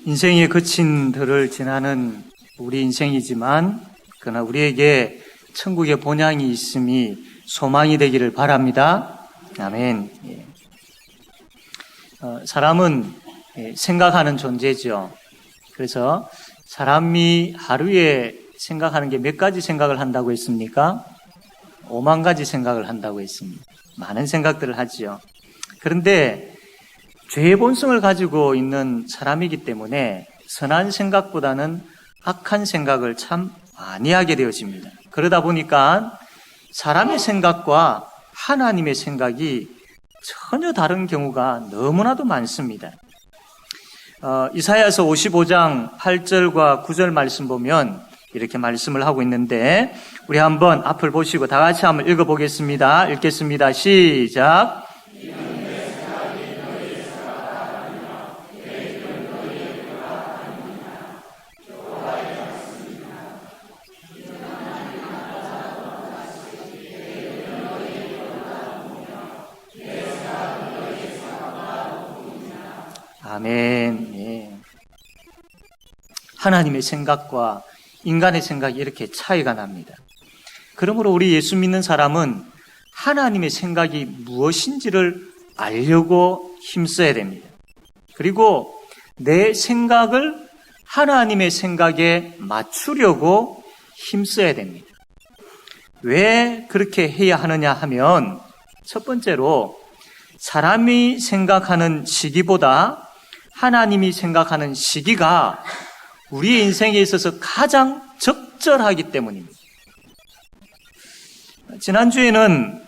인생의 거친 들을 지나는 우리 인생이지만 그러나 우리에게 천국의 본향이 있음이 소망이 되기를 바랍니다. 아멘. 사람은 생각하는 존재죠. 그래서 사람이 하루에 생각하는 게 몇 가지 생각을 한다고 했습니까? 5만 가지 생각을 한다고 했습니다. 많은 생각들을 하지요. 그런데 죄의 본성을 가지고 있는 사람이기 때문에 선한 생각보다는 악한 생각을 참 많이 하게 되어집니다. 그러다 보니까 사람의 생각과 하나님의 생각이 전혀 다른 경우가 너무나도 많습니다. 이사야서 55장 8절과 9절 말씀 보면 이렇게 말씀을 하고 있는데 우리 한번 앞을 보시고 다 같이 한번 읽어보겠습니다. 읽겠습니다. 시작. 아멘. 예. 하나님의 생각과 인간의 생각이 이렇게 차이가 납니다. 그러므로 우리 예수 믿는 사람은 하나님의 생각이 무엇인지를 알려고 힘써야 됩니다. 그리고 내 생각을 하나님의 생각에 맞추려고 힘써야 됩니다. 왜 그렇게 해야 하느냐 하면 첫 번째로 사람이 생각하는 시기보다 하나님이 생각하는 시기가 우리의 인생에 있어서 가장 적절하기 때문입니다. 지난주에는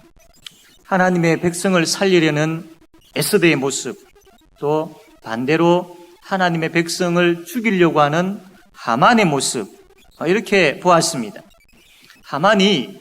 하나님의 백성을 살리려는 에스더의 모습, 또 반대로 하나님의 백성을 죽이려고 하는 하만의 모습, 이렇게 보았습니다. 하만이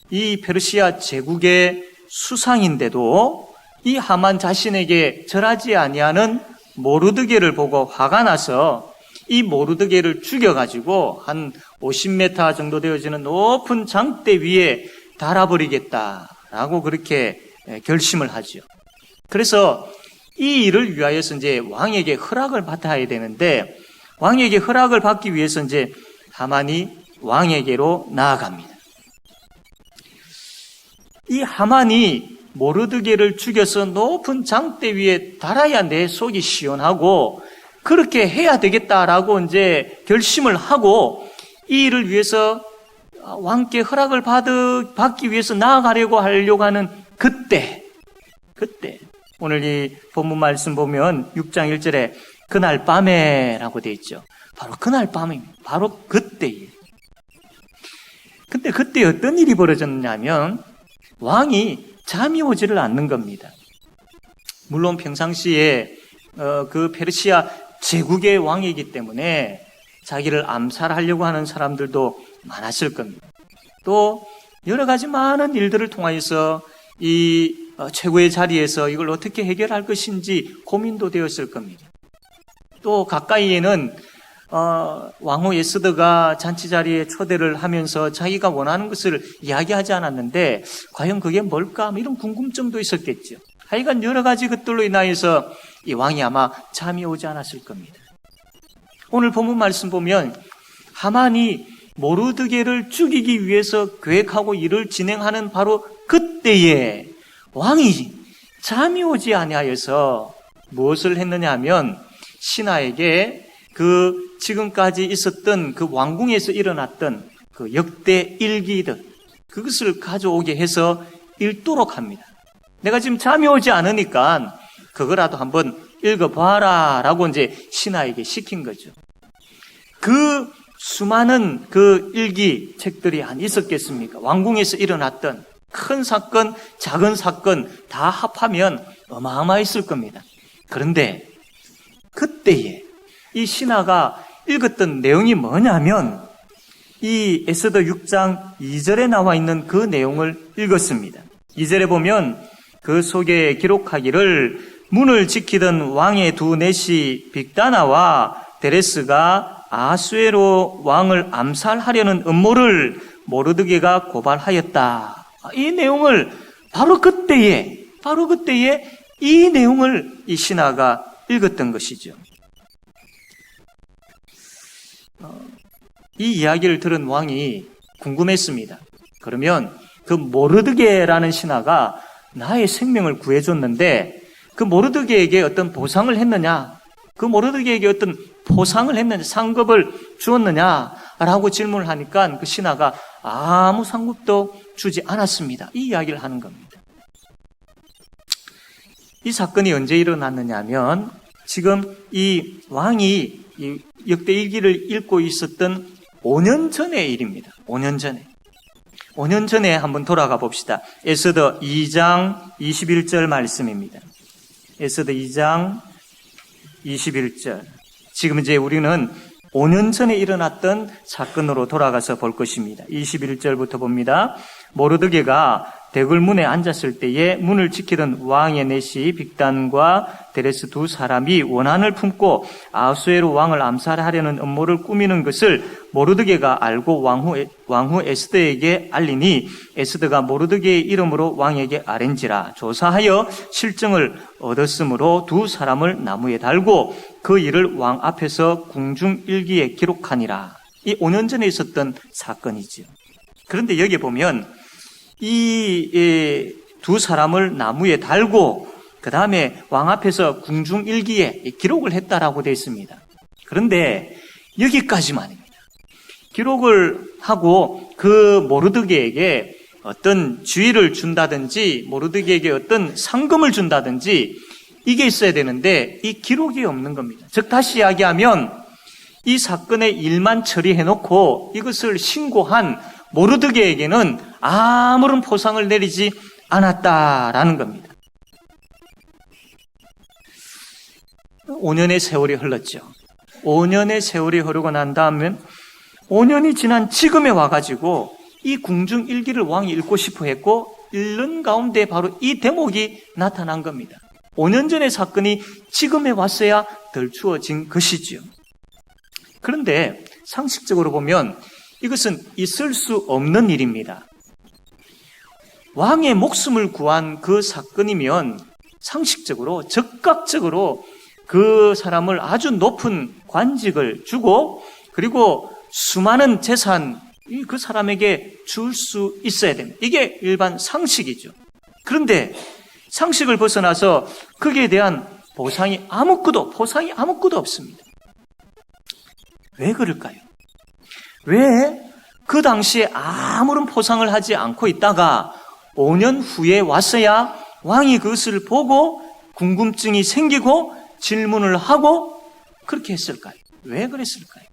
이 페르시아 제국의 수상인데도 이 하만 자신에게 절하지 아니하는 모르드게를 보고 화가 나서 이 모르드게를 죽여가지고 한 50m 정도 되어지는 높은 장대 위에 달아버리겠다라고 그렇게 결심을 하죠. 그래서 이 일을 위하여서 이제 왕에게 허락을 받아야 되는데 왕에게 허락을 받기 위해서 이제 하만이 왕에게로 나아갑니다. 이 하만이 모르드게를 죽여서 높은 장대 위에 달아야 내 속이 시원하고 그렇게 해야 되겠다라고 이제 결심을 하고 이 일을 위해서 왕께 허락을 받기 위해서 나아가려고 하는 그때 오늘 이 본문 말씀 보면 6장 1절에 그날 밤에라고 되어 있죠. 바로 그날 밤입니다. 바로 그때예요. 근데 그때 어떤 일이 벌어졌냐면 왕이 잠이 오지를 않는 겁니다. 물론 평상시에 그 페르시아 제국의 왕이기 때문에 자기를 암살하려고 하는 사람들도 많았을 겁니다. 또 여러 가지 많은 일들을 통하여서 이 최고의 자리에서 이걸 어떻게 해결할 것인지 고민도 되었을 겁니다. 또 가까이에는 왕후 에스더가 잔치 자리에 초대를 하면서 자기가 원하는 것을 이야기하지 않았는데 과연 그게 뭘까? 이런 궁금증도 있었겠죠. 하여간 여러 가지 것들로 인하여서 이 왕이 아마 잠이 오지 않았을 겁니다. 오늘 본문 말씀 보면 하만이 모르드게를 죽이기 위해서 계획하고 일을 진행하는 바로 그때에 왕이 잠이 오지 아니하여서 무엇을 했느냐 하면 신하에게 그 지금까지 있었던 그 왕궁에서 일어났던 그 역대 일기들 그것을 가져오게 해서 읽도록 합니다. 내가 지금 잠이 오지 않으니까 그거라도 한번 읽어봐라 라고 이제 신하에게 시킨 거죠. 그 수많은 그 일기 책들이 안 있었겠습니까? 왕궁에서 일어났던 큰 사건, 작은 사건 다 합하면 어마어마했을 겁니다. 그런데 그때에 이 신하가 읽었던 내용이 뭐냐면 이 에스더 6장 2절에 나와 있는 그 내용을 읽었습니다. 2절에 보면 그 속에 기록하기를 문을 지키던 왕의 두 넷이 빅다나와 데레스가 아수에로 왕을 암살하려는 음모를 모르드게가 고발하였다. 이 내용을 바로 그때에 이 내용을 이 신하가 읽었던 것이죠. 이 이야기를 들은 왕이 궁금했습니다. 그러면 그 모르드게라는 신하가 나의 생명을 구해줬는데 그 모르드게에게 어떤 보상을 했느냐? 그 모르드게에게 어떤 보상을 했느냐? 상급을 주었느냐라고 질문을 하니까 그 신하가 아무 상급도 주지 않았습니다. 이 이야기를 하는 겁니다. 이 사건이 언제 일어났느냐 하면 지금 이 왕이 이 역대 일기를 읽고 있었던 5년 전의 일입니다. 5년 전에. 5년 전에 한번 돌아가 봅시다. 에스더 2장 21절 말씀입니다. 에스더 2장 21절. 지금 이제 우리는 5년 전에 일어났던 사건으로 돌아가서 볼 것입니다. 21절부터 봅니다. 모르드게가 대궐문에 앉았을 때에 문을 지키던 왕의 내시 빅단과 데레스 두 사람이 원한을 품고 아수에로 왕을 암살하려는 음모를 꾸미는 것을 모르드게가 알고 왕후 에스더에게 알리니 에스더가 모르드게의 이름으로 왕에게 아랜지라 조사하여 실정을 얻었으므로 두 사람을 나무에 달고 그 일을 왕 앞에서 궁중일기에 기록하니라. 이 5년 전에 있었던 사건이죠. 그런데 여기 보면 이 두 사람을 나무에 달고 그 다음에 왕 앞에서 궁중일기에 기록을 했다라고 되어 있습니다. 그런데 여기까지만입니다. 기록을 하고 그 모르드게에게 어떤 주의를 준다든지 모르드게에게 어떤 상금을 준다든지 이게 있어야 되는데 이 기록이 없는 겁니다. 즉 다시 이야기하면 이 사건의 일만 처리해놓고 이것을 신고한 모르드게에게는 아무런 포상을 내리지 않았다라는 겁니다. 5년의 세월이 흘렀죠. 5년의 세월이 흐르고 난 다음에 5년이 지난 지금에 와가지고 이 궁중일기를 왕이 읽고 싶어 했고 읽는 가운데 바로 이 대목이 나타난 겁니다. 5년 전의 사건이 지금에 왔어야 덜 추워진 것이지요. 그런데 상식적으로 보면 이것은 있을 수 없는 일입니다. 왕의 목숨을 구한 그 사건이면 상식적으로 적극적으로 그 사람을 아주 높은 관직을 주고 그리고 수많은 재산 그 사람에게 줄 수 있어야 됩니다. 이게 일반 상식이죠. 그런데 상식을 벗어나서 거기에 대한 포상이 아무것도 없습니다. 왜 그럴까요? 왜 그 당시에 아무런 포상을 하지 않고 있다가 5년 후에 왔어야 왕이 그것을 보고 궁금증이 생기고 질문을 하고 그렇게 했을까요? 왜 그랬을까요?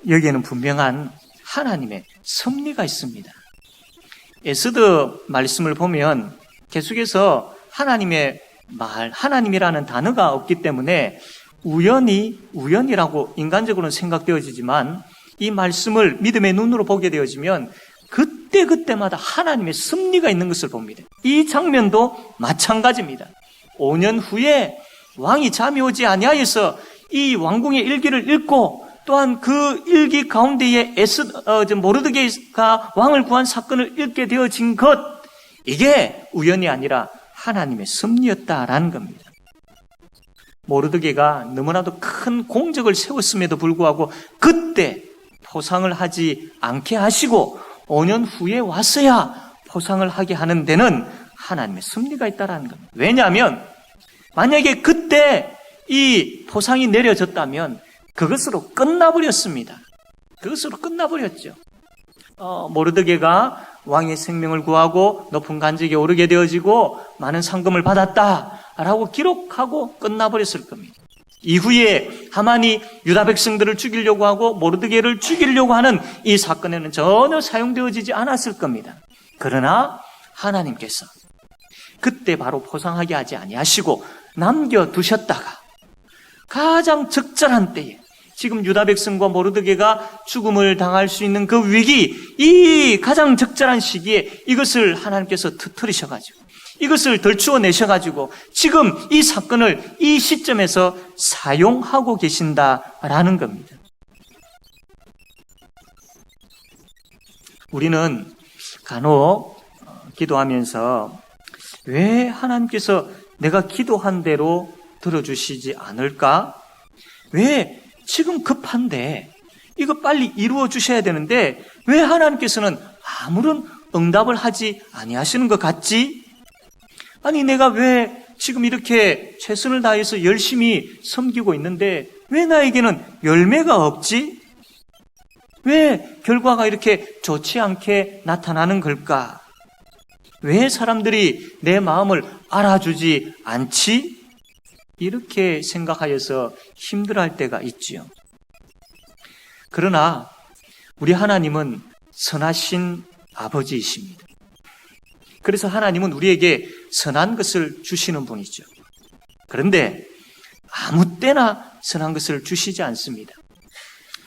여기에는 분명한 하나님의 섭리가 있습니다. 에스더 말씀을 보면 계속해서 하나님의 말, 하나님이라는 단어가 없기 때문에 우연이라고 인간적으로는 생각되어지지만 이 말씀을 믿음의 눈으로 보게 되어지면 그때마다 하나님의 섭리가 있는 것을 봅니다. 이 장면도 마찬가지입니다. 5년 후에 왕이 잠이 오지 아니하여서 이 왕궁의 일기를 읽고 또한 그 일기 가운데에 모르드게가 왕을 구한 사건을 읽게 되어진 것, 이게 우연이 아니라 하나님의 섭리였다라는 겁니다. 모르드게가 너무나도 큰 공적을 세웠음에도 불구하고 그때 포상을 하지 않게 하시고 5년 후에 왔어야 포상을 하게 하는 데는 하나님의 섭리가 있다라는 겁니다. 왜냐하면 만약에 그때 이 포상이 내려졌다면 그것으로 끝나버렸습니다. 그것으로 끝나버렸죠. 모르드게가 왕의 생명을 구하고 높은 관직에 오르게 되어지고 많은 상금을 받았다라고 기록하고 끝나버렸을 겁니다. 이후에 하만이 유다 백성들을 죽이려고 하고 모르드게를 죽이려고 하는 이 사건에는 전혀 사용되어지지 않았을 겁니다. 그러나 하나님께서 그때 바로 포상하게 하지 아니하시고 남겨두셨다가 가장 적절한 때에 지금 유다 백성과 모르드게가 죽음을 당할 수 있는 그 위기, 이 가장 적절한 시기에 이것을 하나님께서 터뜨리셔가지고 이것을 덜추어내셔가지고 지금 이 사건을 이 시점에서 사용하고 계신다라는 겁니다. 우리는 간혹 기도하면서 왜 하나님께서 내가 기도한 대로 들어주시지 않을까? 왜 지금 급한데 이거 빨리 이루어 주셔야 되는데 왜 하나님께서는 아무런 응답을 하지 아니하시는 것 같지? 아니 내가 왜 지금 이렇게 최선을 다해서 열심히 섬기고 있는데 왜 나에게는 열매가 없지? 왜 결과가 이렇게 좋지 않게 나타나는 걸까? 왜 사람들이 내 마음을 알아주지 않지? 이렇게 생각하여서 힘들어할 때가 있지요. 그러나 우리 하나님은 선하신 아버지이십니다. 그래서 하나님은 우리에게 선한 것을 주시는 분이죠. 그런데 아무 때나 선한 것을 주시지 않습니다.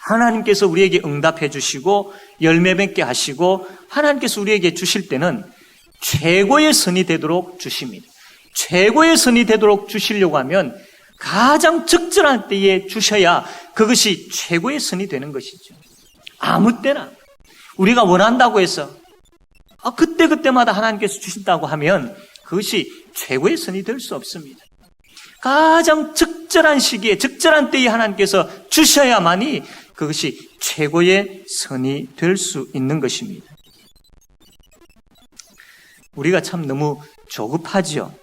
하나님께서 우리에게 응답해 주시고 열매 맺게 하시고 하나님께서 우리에게 주실 때는 최고의 선이 되도록 주십니다. 최고의 선이 되도록 주시려고 하면 가장 적절한 때에 주셔야 그것이 최고의 선이 되는 것이죠. 아무 때나 우리가 원한다고 해서 그때마다 하나님께서 주신다고 하면 그것이 최고의 선이 될 수 없습니다. 가장 적절한 시기에 적절한 때에 하나님께서 주셔야만이 그것이 최고의 선이 될 수 있는 것입니다. 우리가 참 너무 조급하지요.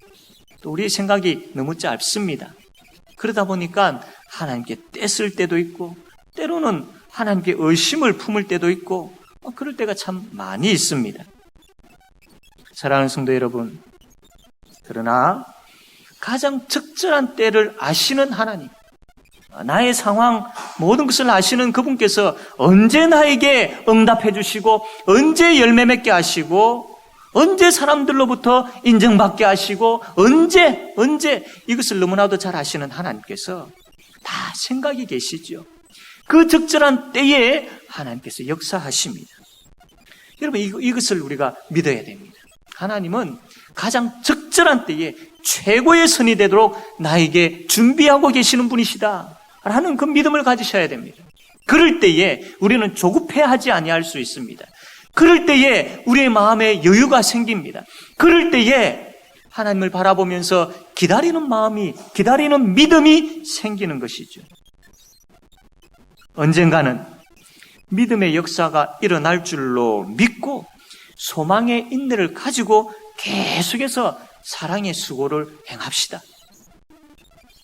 또 우리의 생각이 너무 짧습니다. 그러다 보니까 하나님께 떼쓸 때도 있고 때로는 하나님께 의심을 품을 때도 있고 그럴 때가 참 많이 있습니다. 사랑하는 성도 여러분, 그러나 가장 적절한 때를 아시는 하나님, 나의 상황 모든 것을 아시는 그분께서 언제 나에게 응답해 주시고 언제 열매 맺게 하시고 언제 사람들로부터 인정받게 하시고 언제 이것을 너무나도 잘 아시는 하나님께서 다 생각이 계시죠. 그 적절한 때에 하나님께서 역사하십니다. 여러분 이것을 우리가 믿어야 됩니다. 하나님은 가장 적절한 때에 최고의 선이 되도록 나에게 준비하고 계시는 분이시다 라는 그 믿음을 가지셔야 됩니다. 그럴 때에 우리는 조급해하지 아니할 수 있습니다. 그럴 때에 우리의 마음에 여유가 생깁니다. 그럴 때에 하나님을 바라보면서 기다리는 마음이, 기다리는 믿음이 생기는 것이죠. 언젠가는 믿음의 역사가 일어날 줄로 믿고 소망의 인내를 가지고 계속해서 사랑의 수고를 행합시다.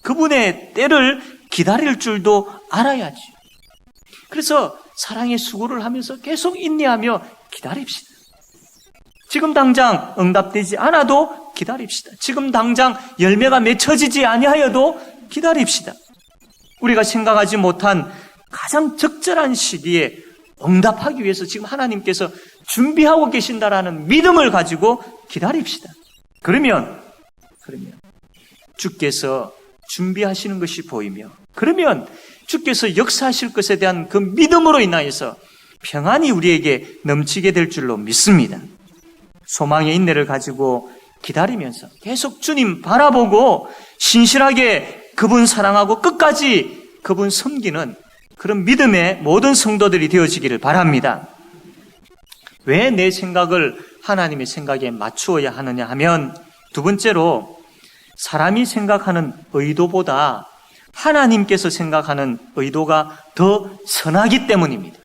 그분의 때를 기다릴 줄도 알아야지. 그래서 사랑의 수고를 하면서 계속 인내하며 기다립시다. 지금 당장 응답되지 않아도 기다립시다. 지금 당장 열매가 맺혀지지 아니하여도 기다립시다. 우리가 생각하지 못한 가장 적절한 시기에 응답하기 위해서 지금 하나님께서 준비하고 계신다라는 믿음을 가지고 기다립시다. 그러면 주께서 준비하시는 것이 보이며 그러면 주께서 역사하실 것에 대한 그 믿음으로 인하여서 평안이 우리에게 넘치게 될 줄로 믿습니다. 소망의 인내를 가지고 기다리면서 계속 주님 바라보고 신실하게 그분 사랑하고 끝까지 그분 섬기는 그런 믿음의 모든 성도들이 되어지기를 바랍니다. 왜 내 생각을 하나님의 생각에 맞추어야 하느냐 하면 두 번째로 사람이 생각하는 의도보다 하나님께서 생각하는 의도가 더 선하기 때문입니다.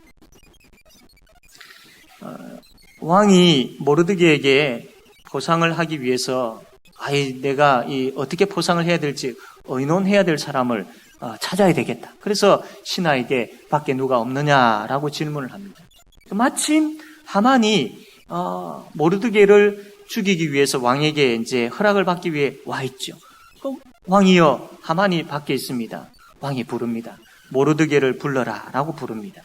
왕이 모르드게에게 포상을 하기 위해서 내가 어떻게 포상을 해야 될지 의논해야 될 사람을 찾아야 되겠다. 그래서 신하에게 밖에 누가 없느냐라고 질문을 합니다. 마침 하만이 모르드게를 죽이기 위해서 왕에게 이제 허락을 받기 위해 와 있죠. 왕이여, 하만이 밖에 있습니다. 왕이 부릅니다. 모르드게를 불러라라고 부릅니다.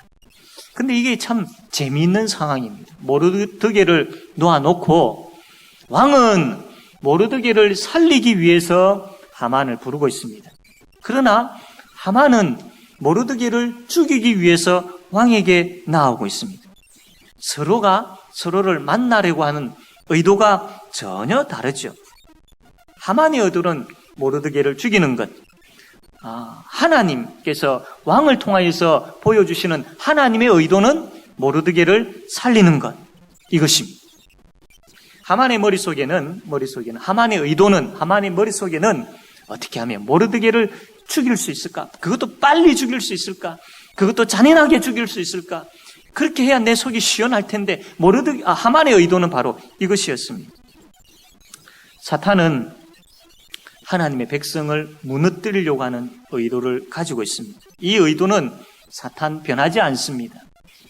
근데 이게 참 재미있는 상황입니다. 모르드게를 놓아놓고 왕은 모르드게를 살리기 위해서 하만을 부르고 있습니다. 그러나 하만은 모르드게를 죽이기 위해서 왕에게 나오고 있습니다. 서로가 서로를 만나려고 하는 의도가 전혀 다르죠. 하만의 의도는 모르드게를 죽이는 것, 하나님께서 왕을 통하여서 보여주시는 하나님의 의도는 모르드게를 살리는 것, 이것입니다. 하만의 머릿속에는 하만의 의도는, 하만의 머릿속에는 어떻게 하면 모르드게를 죽일 수 있을까? 그것도 빨리 죽일 수 있을까? 그것도 잔인하게 죽일 수 있을까? 그렇게 해야 내 속이 시원할 텐데 하만의 의도는 바로 이것이었습니다. 사탄은 하나님의 백성을 무너뜨리려고 하는 의도를 가지고 있습니다. 이 의도는 사탄 변하지 않습니다.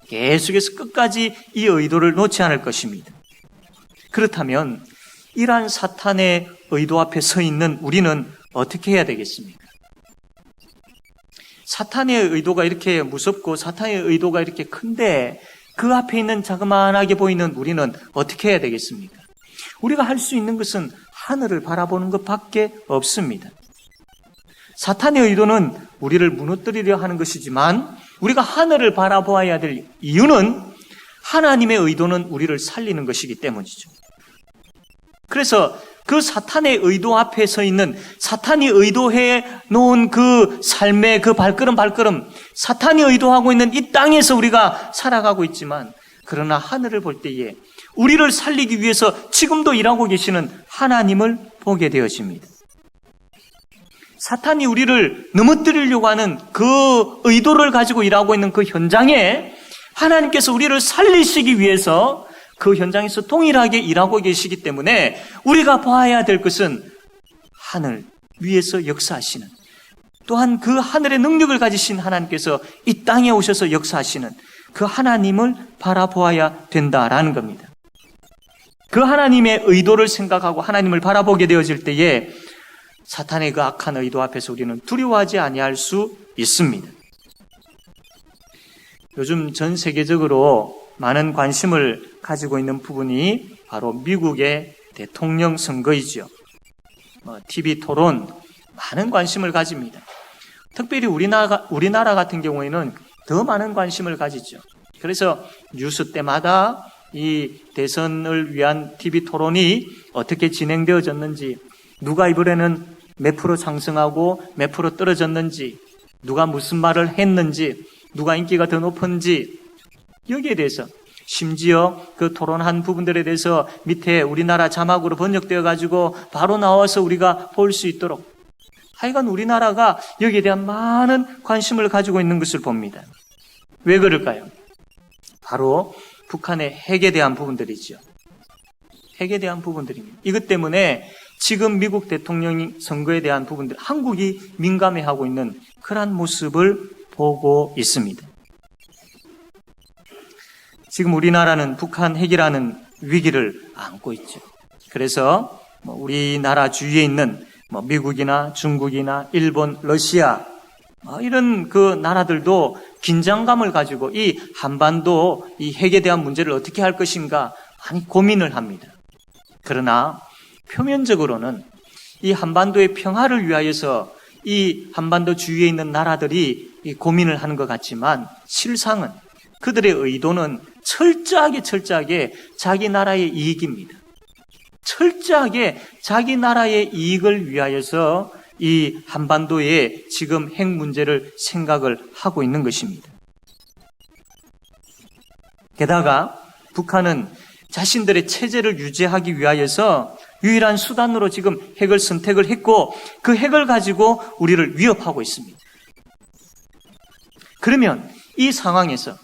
계속해서 끝까지 이 의도를 놓지 않을 것입니다. 그렇다면 이러한 사탄의 의도 앞에 서 있는 우리는 어떻게 해야 되겠습니까? 사탄의 의도가 이렇게 무섭고 사탄의 의도가 이렇게 큰데 그 앞에 있는 자그마하게 보이는 우리는 어떻게 해야 되겠습니까? 우리가 할 수 있는 것은 하늘을 바라보는 것밖에 없습니다. 사탄의 의도는 우리를 무너뜨리려 하는 것이지만 우리가 하늘을 바라보아야 될 이유는 하나님의 의도는 우리를 살리는 것이기 때문이죠. 그래서 그 사탄의 의도 앞에 서 있는 사탄이 의도해 놓은 그 삶의 그 발걸음 사탄이 의도하고 있는 이 땅에서 우리가 살아가고 있지만 그러나 하늘을 볼 때에 우리를 살리기 위해서 지금도 일하고 계시는 하나님을 보게 되어집니다. 사탄이 우리를 넘어뜨리려고 하는 그 의도를 가지고 일하고 있는 그 현장에 하나님께서 우리를 살리시기 위해서 그 현장에서 동일하게 일하고 계시기 때문에 우리가 봐야 될 것은 하늘 위에서 역사하시는, 또한 그 하늘의 능력을 가지신 하나님께서 이 땅에 오셔서 역사하시는 그 하나님을 바라보아야 된다라는 겁니다. 그 하나님의 의도를 생각하고 하나님을 바라보게 되어질 때에 사탄의 그 악한 의도 앞에서 우리는 두려워하지 아니할 수 있습니다. 요즘 전 세계적으로 많은 관심을 가지고 있는 부분이 바로 미국의 대통령 선거이죠. TV 토론 많은 관심을 가집니다. 특별히 우리나라 같은 경우에는 더 많은 관심을 가지죠. 그래서 뉴스 때마다 이 대선을 위한 TV 토론이 어떻게 진행되어졌는지, 누가 이번에는 몇 프로 상승하고 몇 프로 떨어졌는지, 누가 무슨 말을 했는지, 누가 인기가 더 높은지, 여기에 대해서 심지어 그 토론한 부분들에 대해서 밑에 우리나라 자막으로 번역되어 가지고 바로 나와서 우리가 볼 수 있도록, 하여간 우리나라가 여기에 대한 많은 관심을 가지고 있는 것을 봅니다. 왜 그럴까요? 바로 북한의 핵에 대한 부분들이죠. 핵에 대한 부분들입니다. 이것 때문에 지금 미국 대통령 선거에 대한 부분들, 한국이 민감해하고 있는 그러한 모습을 보고 있습니다. 지금 우리나라는 북한 핵이라는 위기를 안고 있죠. 그래서 우리나라 주위에 있는 미국이나 중국이나 일본, 러시아 이런 그 나라들도 긴장감을 가지고 이 한반도 이 핵에 대한 문제를 어떻게 할 것인가 많이 고민을 합니다. 그러나 표면적으로는 이 한반도의 평화를 위하여서 이 한반도 주위에 있는 나라들이 이 고민을 하는 것 같지만 실상은 그들의 의도는 철저하게 자기 나라의 이익입니다. 철저하게 자기 나라의 이익을 위하여서 이 한반도에 지금 핵 문제를 생각을 하고 있는 것입니다. 게다가 북한은 자신들의 체제를 유지하기 위하여서 유일한 수단으로 지금 핵을 선택을 했고 그 핵을 가지고 우리를 위협하고 있습니다. 그러면 이 상황에서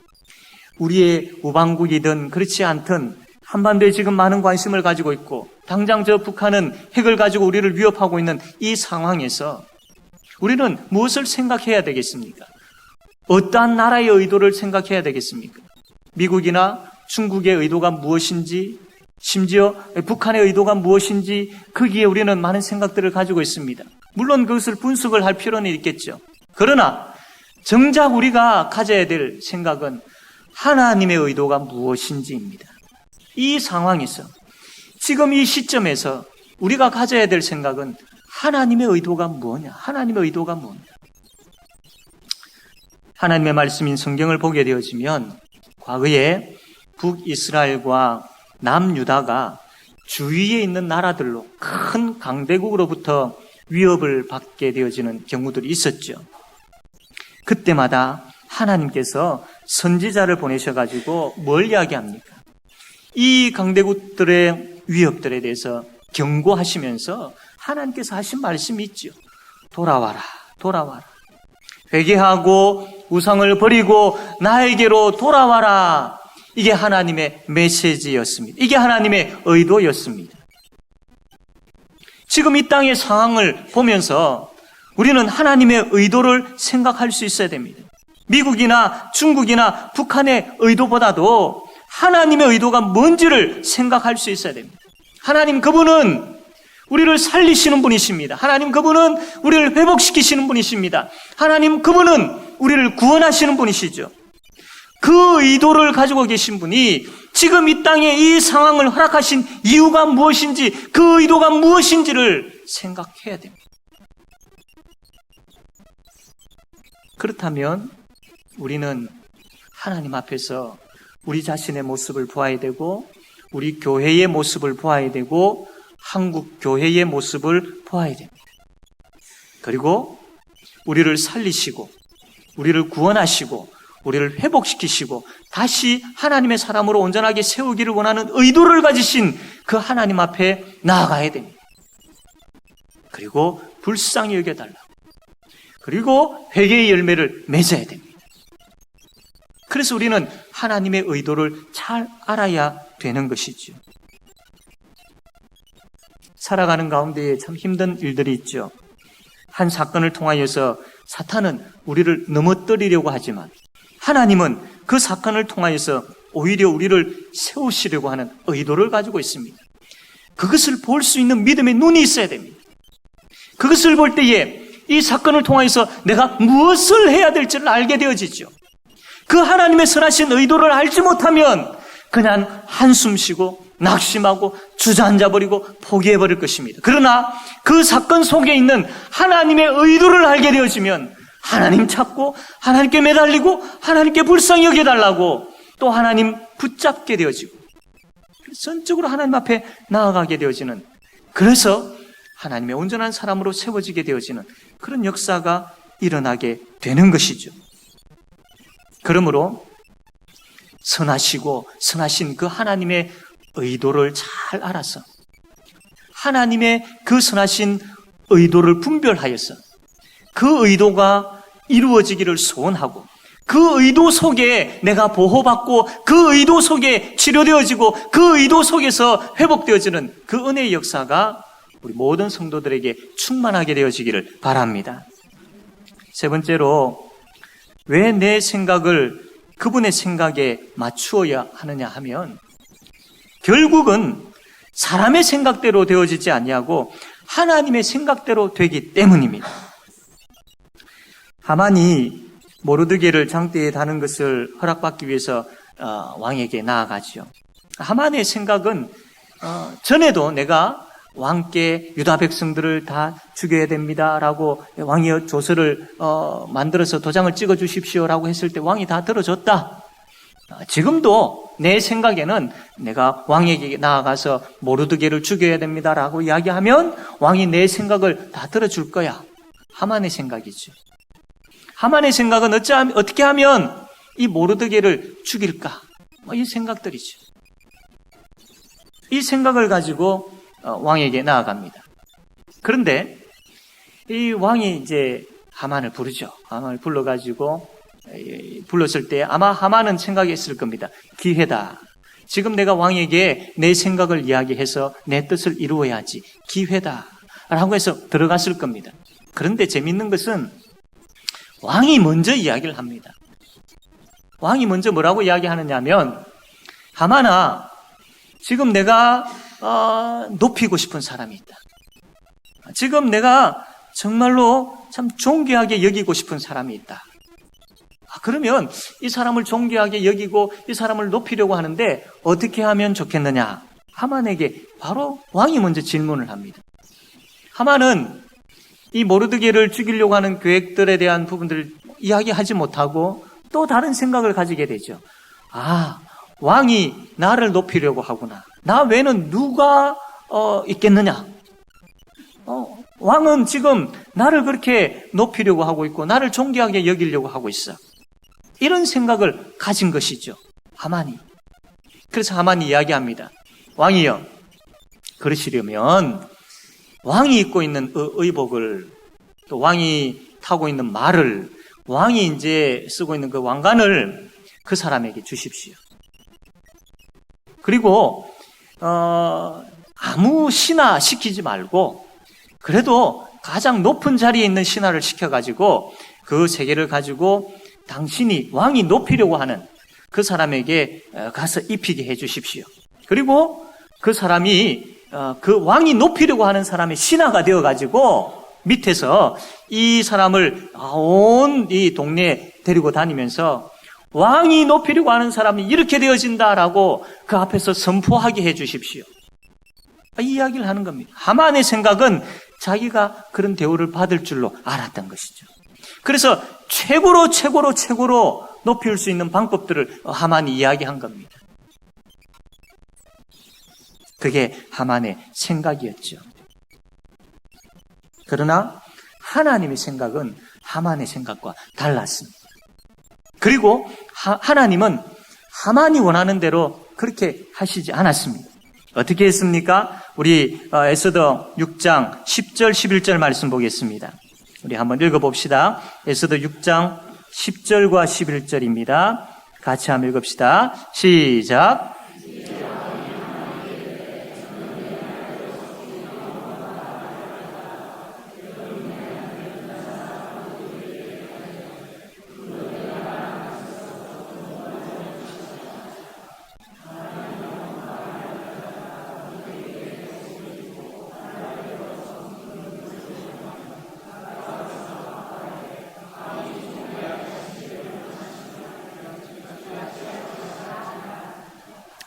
우리의 우방국이든 그렇지 않든 한반도에 지금 많은 관심을 가지고 있고 당장 저 북한은 핵을 가지고 우리를 위협하고 있는 이 상황에서 우리는 무엇을 생각해야 되겠습니까? 어떠한 나라의 의도를 생각해야 되겠습니까? 미국이나 중국의 의도가 무엇인지, 심지어 북한의 의도가 무엇인지 거기에 우리는 많은 생각들을 가지고 있습니다. 물론 그것을 분석을 할 필요는 있겠죠. 그러나 정작 우리가 가져야 될 생각은 하나님의 의도가 무엇인지입니다. 이 상황에서 지금 이 시점에서 우리가 가져야 될 생각은 하나님의 의도가 뭐냐? 하나님의 의도가 뭐냐? 하나님의 말씀인 성경을 보게 되어지면 과거에 북이스라엘과 남유다가 주위에 있는 나라들로 큰 강대국으로부터 위협을 받게 되어지는 경우들이 있었죠. 그때마다 하나님께서 선지자를 보내셔가지고 뭘 이야기합니까? 이 강대국들의 위협들에 대해서 경고하시면서 하나님께서 하신 말씀이 있죠. 돌아와라. 돌아와라. 회개하고 우상을 버리고 나에게로 돌아와라. 이게 하나님의 메시지였습니다. 이게 하나님의 의도였습니다. 지금 이 땅의 상황을 보면서 우리는 하나님의 의도를 생각할 수 있어야 됩니다. 미국이나 중국이나 북한의 의도보다도 하나님의 의도가 뭔지를 생각할 수 있어야 됩니다. 하나님 그분은 우리를 살리시는 분이십니다. 하나님 그분은 우리를 회복시키시는 분이십니다. 하나님 그분은 우리를 구원하시는 분이시죠. 그 의도를 가지고 계신 분이 지금 이 땅에 이 상황을 허락하신 이유가 무엇인지, 그 의도가 무엇인지를 생각해야 됩니다. 그렇다면 우리는 하나님 앞에서 우리 자신의 모습을 보아야 되고, 우리 교회의 모습을 보아야 되고, 한국 교회의 모습을 보아야 됩니다. 그리고 우리를 살리시고, 우리를 구원하시고, 우리를 회복시키시고 다시 하나님의 사람으로 온전하게 세우기를 원하는 의도를 가지신 그 하나님 앞에 나아가야 됩니다. 그리고 불쌍히 여겨달라고. 그리고 회개의 열매를 맺어야 됩니다. 그래서 우리는 하나님의 의도를 잘 알아야 되는 것이죠. 살아가는 가운데 참 힘든 일들이 있죠. 한 사건을 통하여서 사탄은 우리를 넘어뜨리려고 하지만 하나님은 그 사건을 통하여서 오히려 우리를 세우시려고 하는 의도를 가지고 있습니다. 그것을 볼 수 있는 믿음의 눈이 있어야 됩니다. 그것을 볼 때에 이 사건을 통하여서 내가 무엇을 해야 될지를 알게 되어지죠. 그 하나님의 선하신 의도를 알지 못하면 그냥 한숨 쉬고 낙심하고 주저앉아버리고 포기해버릴 것입니다. 그러나 그 사건 속에 있는 하나님의 의도를 알게 되어지면 하나님 찾고 하나님께 매달리고 하나님께 불쌍히 여겨달라고 또 하나님 붙잡게 되어지고 전적으로 하나님 앞에 나아가게 되어지는, 그래서 하나님의 온전한 사람으로 세워지게 되어지는 그런 역사가 일어나게 되는 것이죠. 그러므로 선하시고 선하신 그 하나님의 의도를 잘 알아서 하나님의 그 선하신 의도를 분별하여서 그 의도가 이루어지기를 소원하고 그 의도 속에 내가 보호받고 그 의도 속에 치료되어지고 그 의도 속에서 회복되어지는 그 은혜의 역사가 우리 모든 성도들에게 충만하게 되어지기를 바랍니다. 세 번째로, 왜 내 생각을 그분의 생각에 맞추어야 하느냐 하면 결국은 사람의 생각대로 되어지지 아니하고 하나님의 생각대로 되기 때문입니다. 하만이 모르드게를 장대에 다는 것을 허락받기 위해서 왕에게 나아가죠. 하만의 생각은 전에도 내가 왕께 유다 백성들을 다 죽여야 됩니다라고 왕이 조서를 만들어서 도장을 찍어 주십시오라고 했을 때 왕이 다 들어줬다. 지금도 내 생각에는 내가 왕에게 나아가서 모르드게를 죽여야 됩니다라고 이야기하면 왕이 내 생각을 다 들어줄 거야. 하만의 생각이죠. 하만의 생각은 어떻게 하면 이 모르드게를 죽일까? 이 생각들이죠. 이 생각을 가지고 왕에게 나아갑니다. 그런데 이 왕이 이제 하만을 부르죠. 하만을 불러가지고 불렀을 때 아마 하만은 생각했을 겁니다. 기회다. 지금 내가 왕에게 내 생각을 이야기해서 내 뜻을 이루어야지. 기회다. 라고 해서 들어갔을 겁니다. 그런데 재밌는 것은 왕이 먼저 이야기를 합니다. 왕이 먼저 뭐라고 이야기하느냐 하면, 하만아, 지금 내가 높이고 싶은 사람이 있다. 지금 내가 정말로 참 존귀하게 여기고 싶은 사람이 있다. 그러면 이 사람을 존귀하게 여기고 이 사람을 높이려고 하는데 어떻게 하면 좋겠느냐? 하만에게 바로 왕이 먼저 질문을 합니다. 하만은 이 모르드게를 죽이려고 하는 계획들에 대한 부분들을 이야기하지 못하고 또 다른 생각을 가지게 되죠. 왕이 나를 높이려고 하구나. 나 외에는 누가 있겠느냐? 왕은 지금 나를 그렇게 높이려고 하고 있고 나를 존귀하게 여기려고 하고 있어. 이런 생각을 가진 것이죠, 하만이. 그래서 하만이 이야기합니다. 왕이여, 그러시려면 왕이 입고 있는 의복을, 또 왕이 타고 있는 말을, 왕이 이제 쓰고 있는 그 왕관을 그 사람에게 주십시오. 그리고 아무 신하 시키지 말고 그래도 가장 높은 자리에 있는 신하를 시켜가지고 그 세계를 가지고 당신이 왕이 높이려고 하는 그 사람에게 가서 입히게 해 주십시오. 그리고 그 사람이 그 왕이 높이려고 하는 사람의 신하가 되어가지고 밑에서 이 사람을 온 이 동네에 데리고 다니면서 왕이 높이려고 하는 사람이 이렇게 되어진다라고 그 앞에서 선포하게 해 주십시오. 이 이야기를 하는 겁니다. 하만의 생각은 자기가 그런 대우를 받을 줄로 알았던 것이죠. 그래서 최고로 높일 수 있는 방법들을 하만이 이야기한 겁니다. 그게 하만의 생각이었죠. 그러나 하나님의 생각은 하만의 생각과 달랐습니다. 그리고 하나님은 하만이 원하는 대로 그렇게 하시지 않았습니다. 어떻게 했습니까? 우리 에스더 6장 10절 11절 말씀 보겠습니다. 우리 한번 읽어봅시다. 에스더 6장 10절과 11절입니다. 같이 한번 읽읍시다. 시작.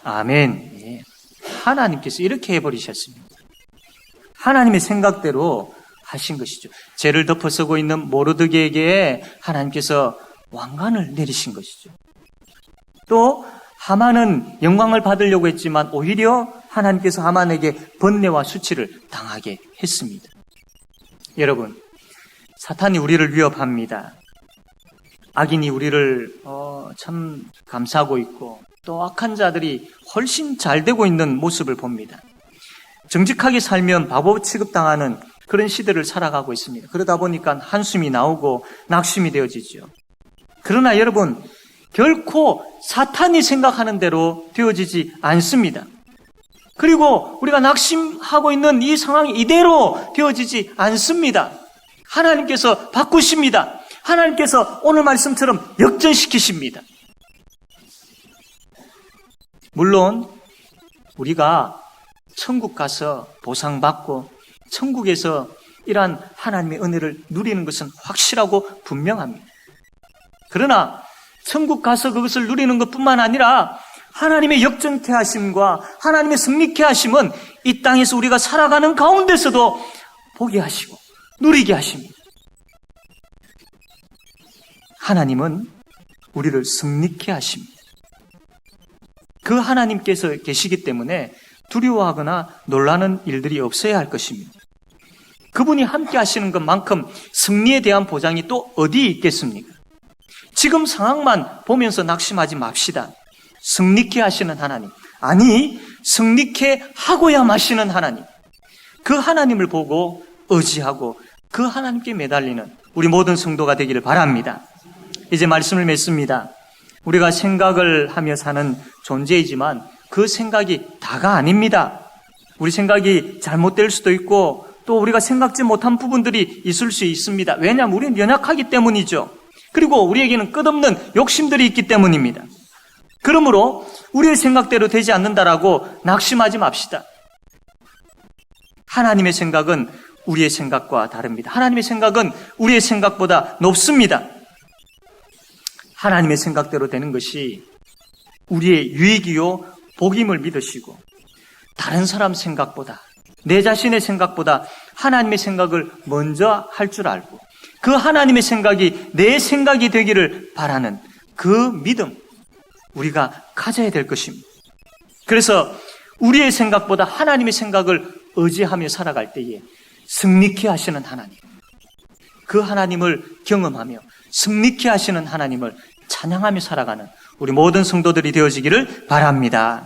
아멘. 하나님께서 이렇게 해버리셨습니다. 하나님의 생각대로 하신 것이죠. 죄를 덮어쓰고 있는 모르드게에게 하나님께서 왕관을 내리신 것이죠. 또 하만은 영광을 받으려고 했지만 오히려 하나님께서 하만에게 번뇌와 수치를 당하게 했습니다. 여러분, 사탄이 우리를 위협합니다. 악인이 우리를 참 감싸고 있고 또 악한 자들이 훨씬 잘 되고 있는 모습을 봅니다. 정직하게 살면 바보 취급당하는 그런 시대를 살아가고 있습니다. 그러다 보니까 한숨이 나오고 낙심이 되어지죠. 그러나 여러분, 결코 사탄이 생각하는 대로 되어지지 않습니다. 그리고 우리가 낙심하고 있는 이 상황이 이대로 되어지지 않습니다. 하나님께서 바꾸십니다. 하나님께서 오늘 말씀처럼 역전시키십니다. 물론 우리가 천국 가서 보상받고 천국에서 이러한 하나님의 은혜를 누리는 것은 확실하고 분명합니다. 그러나 천국 가서 그것을 누리는 것뿐만 아니라 하나님의 역전케 하심과 하나님의 승리케 하심은 이 땅에서 우리가 살아가는 가운데서도 보게 하시고 누리게 하십니다. 하나님은 우리를 승리케 하십니다. 그 하나님께서 계시기 때문에 두려워하거나 놀라는 일들이 없어야 할 것입니다. 그분이 함께 하시는 것만큼 승리에 대한 보장이 또 어디에 있겠습니까? 지금 상황만 보면서 낙심하지 맙시다. 승리케 하시는 하나님, 아니 승리케 하고야 마시는 하나님, 그 하나님을 보고 의지하고 그 하나님께 매달리는 우리 모든 성도가 되기를 바랍니다. 이제 말씀을 맺습니다. 우리가 생각을 하며 사는 존재이지만 그 생각이 다가 아닙니다. 우리 생각이 잘못될 수도 있고 또 우리가 생각지 못한 부분들이 있을 수 있습니다. 왜냐하면 우리는 연약하기 때문이죠. 그리고 우리에게는 끝없는 욕심들이 있기 때문입니다. 그러므로 우리의 생각대로 되지 않는다라고 낙심하지 맙시다. 하나님의 생각은 우리의 생각과 다릅니다. 하나님의 생각은 우리의 생각보다 높습니다. 하나님의 생각대로 되는 것이 우리의 유익이요 복임을 믿으시고 다른 사람 생각보다 내 자신의 생각보다 하나님의 생각을 먼저 할 줄 알고 그 하나님의 생각이 내 생각이 되기를 바라는 그 믿음 우리가 가져야 될 것입니다. 그래서 우리의 생각보다 하나님의 생각을 의지하며 살아갈 때에 승리케 하시는 하나님, 그 하나님을 경험하며 승리케 하시는 하나님을 찬양하며 살아가는 우리 모든 성도들이 되어지기를 바랍니다.